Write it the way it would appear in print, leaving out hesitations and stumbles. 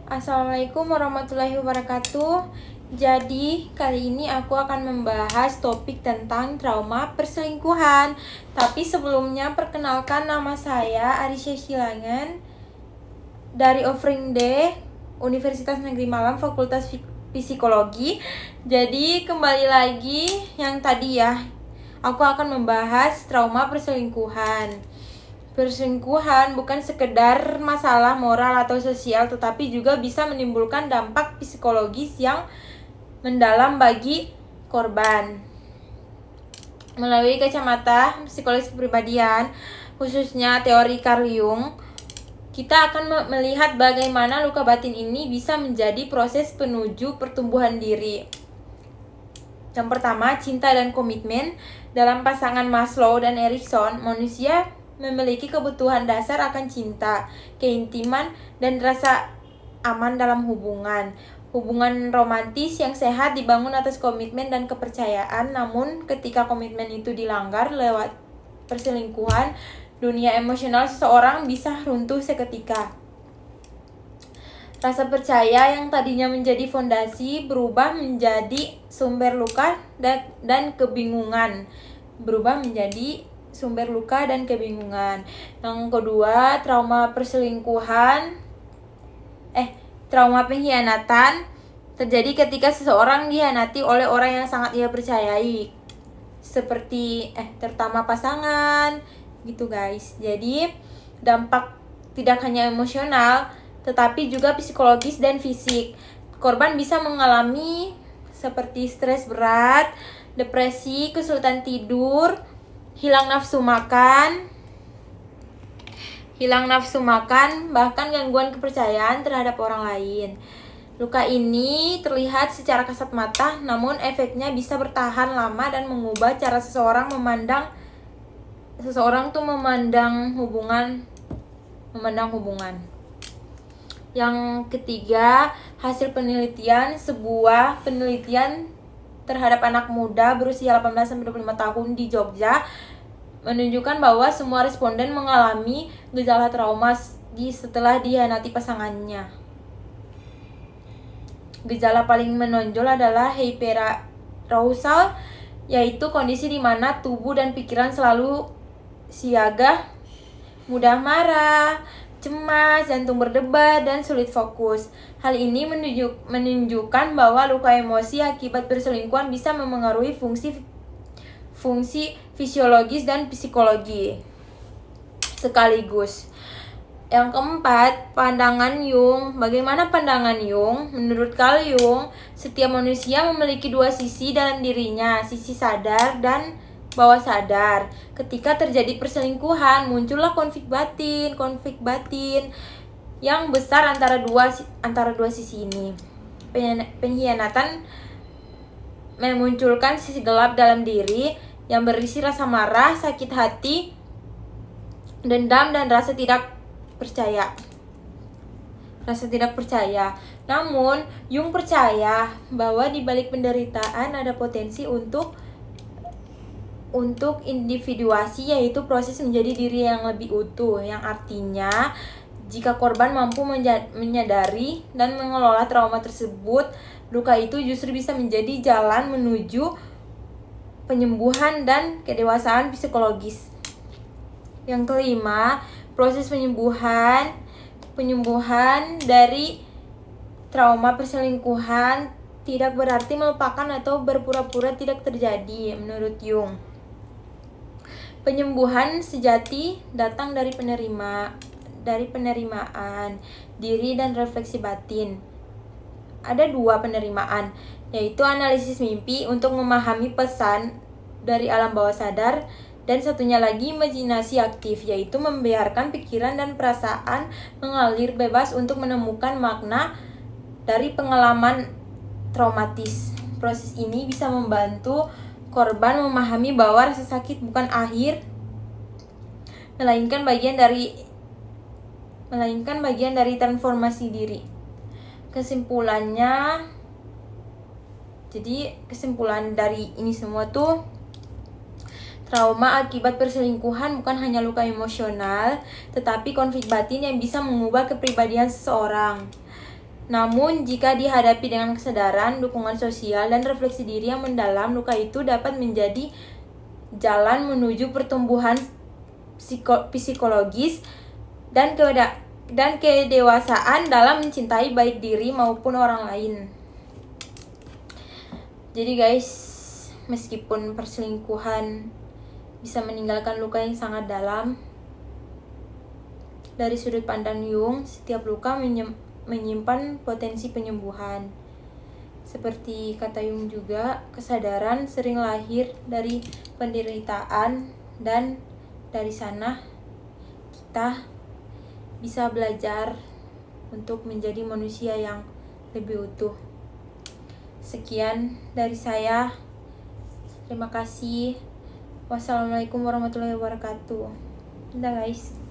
Assalamualaikum warahmatullahi wabarakatuh. Jadi, kali ini aku akan membahas topik tentang trauma perselingkuhan. Tapi sebelumnya, perkenalkan nama saya Arisya Silangan dari Offering D, Universitas Negeri Malang, Fakultas Psikologi. Jadi, kembali lagi yang tadi ya, aku akan membahas trauma perselingkuhan. Perselingkuhan bukan sekedar masalah moral atau sosial, tetapi juga bisa menimbulkan dampak psikologis yang mendalam bagi korban. Melalui kacamata psikologis kepribadian, khususnya teori Carl Jung, kita akan melihat bagaimana luka batin ini bisa menjadi proses penuju pertumbuhan diri. Yang pertama, cinta dan komitmen. Dalam pasangan Maslow dan Erikson, manusia memiliki kebutuhan dasar akan cinta, keintiman, dan rasa aman dalam hubungan. Hubungan romantis yang sehat dibangun atas komitmen dan kepercayaan, namun ketika komitmen itu dilanggar lewat perselingkuhan, dunia emosional seseorang bisa runtuh seketika. Rasa percaya yang tadinya menjadi fondasi berubah menjadi sumber luka dan kebingungan. Yang kedua, trauma pengkhianatan terjadi ketika seseorang dikhianati oleh orang yang sangat ia percayai, seperti terutama pasangan gitu guys. Jadi dampak tidak hanya emosional tetapi juga psikologis dan fisik. Korban bisa mengalami seperti stres berat, depresi, kesulitan tidur, hilang nafsu makan, bahkan gangguan kepercayaan terhadap orang lain. Luka ini terlihat secara kasat mata, namun efeknya bisa bertahan lama dan mengubah cara seseorang memandang hubungan. Yang ketiga, hasil penelitian. Sebuah penelitian terhadap anak muda berusia 18-25 tahun di Jogja menunjukkan bahwa semua responden mengalami gejala trauma setelah dikhianati pasangannya. Gejala paling menonjol adalah hyperarousal, yaitu kondisi di mana tubuh dan pikiran selalu siaga, mudah marah, cemas, jantung berdebar, dan sulit fokus. Hal ini menunjukkan bahwa luka emosi akibat perselingkuhan bisa memengaruhi fungsi fisiologis dan psikologi sekaligus. Yang keempat, pandangan Jung. Bagaimana pandangan Jung? Menurut Carl Jung, setiap manusia memiliki dua sisi dalam dirinya, sisi sadar dan bawah sadar. Ketika terjadi perselingkuhan, muncullah konflik batin yang besar antara dua sisi ini. Pengkhianatan memunculkan sisi gelap dalam diri yang berisi rasa marah, sakit hati, dendam, dan rasa tidak percaya. Namun, Jung percaya bahwa di balik penderitaan ada potensi untuk individuasi, yaitu proses menjadi diri yang lebih utuh, yang artinya jika korban mampu menyadari dan mengelola trauma tersebut, luka itu justru bisa menjadi jalan menuju penyembuhan dan kedewasaan psikologis. Yang kelima, proses penyembuhan dari trauma perselingkuhan tidak berarti melupakan atau berpura-pura tidak terjadi. Menurut Jung, penyembuhan sejati datang dari penerimaan diri dan refleksi batin. Ada dua penerimaan, yaitu analisis mimpi untuk memahami pesan dari alam bawah sadar, dan satunya lagi imajinasi aktif, yaitu membiarkan pikiran dan perasaan mengalir bebas untuk menemukan makna dari pengalaman traumatis. Proses ini bisa membantu korban memahami bahwa rasa sakit bukan akhir, melainkan bagian dari transformasi diri. Kesimpulan dari ini semua tuh, trauma akibat perselingkuhan bukan hanya luka emosional, tetapi konflik batin yang bisa mengubah kepribadian seseorang. Namun, jika dihadapi dengan kesadaran, dukungan sosial, dan refleksi diri yang mendalam, luka itu dapat menjadi jalan menuju pertumbuhan psikologis dan kedewasaan dalam mencintai baik diri maupun orang lain. Jadi guys, meskipun perselingkuhan bisa meninggalkan luka yang sangat dalam, dari sudut pandang Jung, setiap luka menyimpan potensi penyembuhan. Seperti kata Jung juga, kesadaran sering lahir dari penderitaan, dan dari sana kita bisa belajar untuk menjadi manusia yang lebih utuh. Sekian dari saya. Terima kasih. Wassalamualaikum warahmatullahi wabarakatuh. Dadah guys.